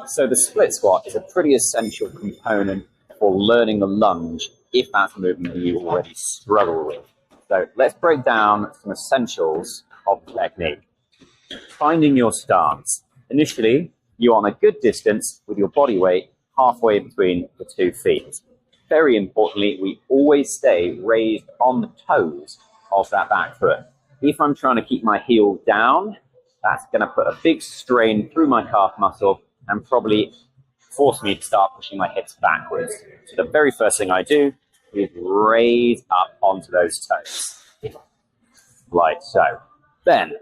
So the split squat is a pretty essential component for learning the lunge if that's a movement that you already struggle with. So let's break down some essentials of the technique. Finding your stance. Initially, you're on a good distance with your body weight halfway between the 2 feet. Very importantly, we always stay raised on the toes of that back foot. If I'm trying to keep my heel down, that's going to put a big strain through my calf muscle and probably force me to start pushing my hips backwards. So the very first thing I do is raise up onto those toes, like so. Then,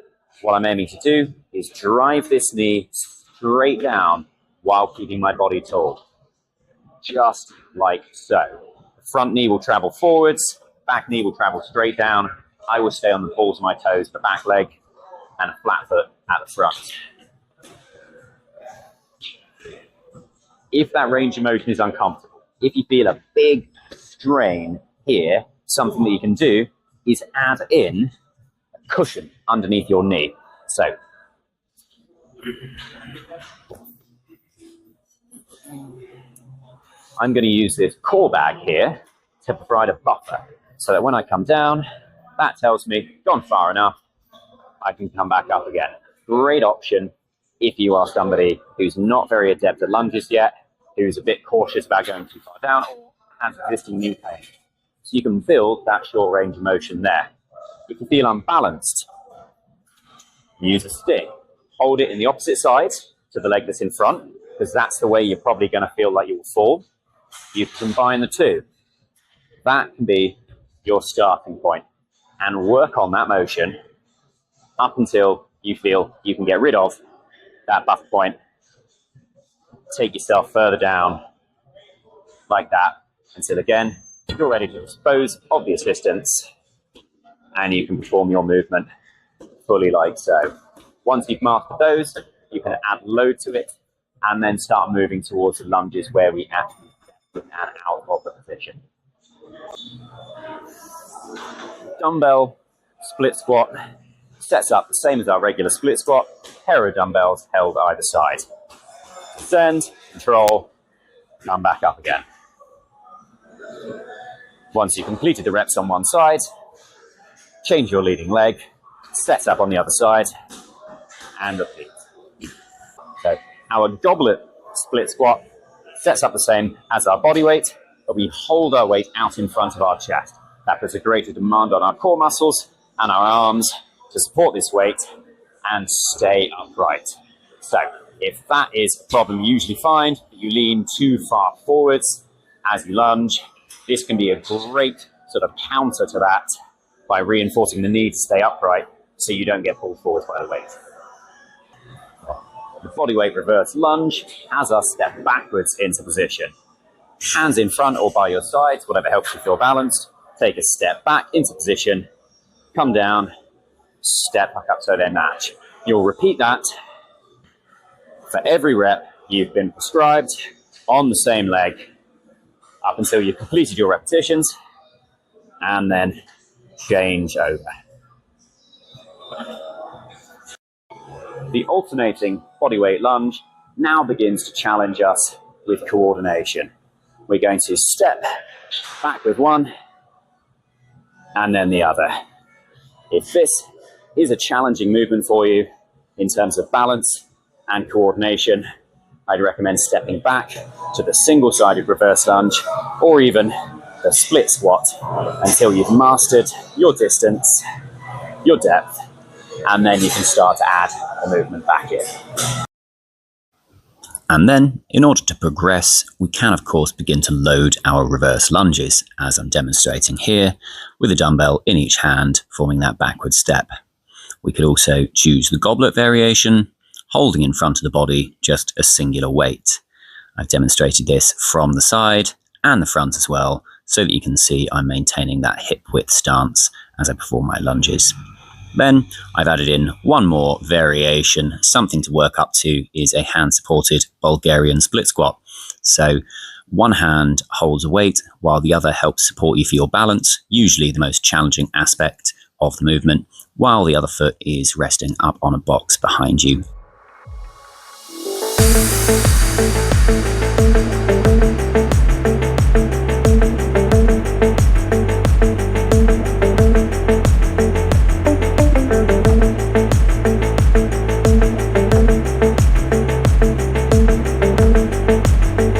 what I'm aiming to do is drive this knee straight down while keeping my body tall, just like so. The front knee will travel forwards, back knee will travel straight down. I will stay on the balls of my toes, the back leg, and a flat foot at the front. If that range of motion is uncomfortable, if you feel a big strain here, something that you can do is add in a cushion underneath your knee. So, I'm going to use this core bag here to provide a buffer so that when I come down, that tells me gone far enough, I can come back up again. Great option if you are somebody who's not very adept at lunges yet, who's a bit cautious about going too far down, or has existing knee pain. So you can build that short range of motion there. If you feel unbalanced, use a stick. Hold it in the opposite side to the leg that's in front, because that's the way you're probably going to feel like you will fall. You combine the two. That can be your starting point, and work on that motion up until you feel you can get rid of that buffer point. Take yourself further down like that until again you're ready to dispose of the assistance and you can perform your movement fully like so. Once you've mastered those, you can add load to it and then start moving towards the lunges where we actually step in and out of the position. Dumbbell split squat sets up the same as our regular split squat, pair of dumbbells held either side. Descend, control, come back up again. Once you've completed the reps on one side, change your leading leg, set up on the other side, and repeat. So our goblet split squat sets up the same as our body weight, but we hold our weight out in front of our chest. That puts a greater demand on our core muscles and our arms to support this weight and stay upright. So if that is a problem you usually find, that you lean too far forwards as you lunge, this can be a great sort of counter to that by reinforcing the need to stay upright so you don't get pulled forward by the weight. The bodyweight reverse lunge has us step backwards into position. Hands in front or by your sides, whatever helps you feel balanced. Take a step back into position, come down, step back up so they match. You'll repeat that for every rep you've been prescribed on the same leg up until you've completed your repetitions, and then change over. The alternating bodyweight lunge now begins to challenge us with coordination. We're going to step back with one and then the other. If this is a challenging movement for you in terms of balance and coordination, I'd recommend stepping back to the single-sided reverse lunge or even the split squat until you've mastered your distance, your depth, and then you can start to add the movement back in. And then, in order to progress, we can of course begin to load our reverse lunges, as I'm demonstrating here, with a dumbbell in each hand, forming that backward step. We could also choose the goblet variation, holding in front of the body just a singular weight. I've demonstrated this from the side and the front as well, so that you can see I'm maintaining that hip width stance as I perform my lunges. Then I've added in one more variation. Something to work up to is a hand-supported Bulgarian split squat. So one hand holds a weight while the other helps support you for your balance, usually the most challenging aspect of the movement, while the other foot is resting up on a box behind you.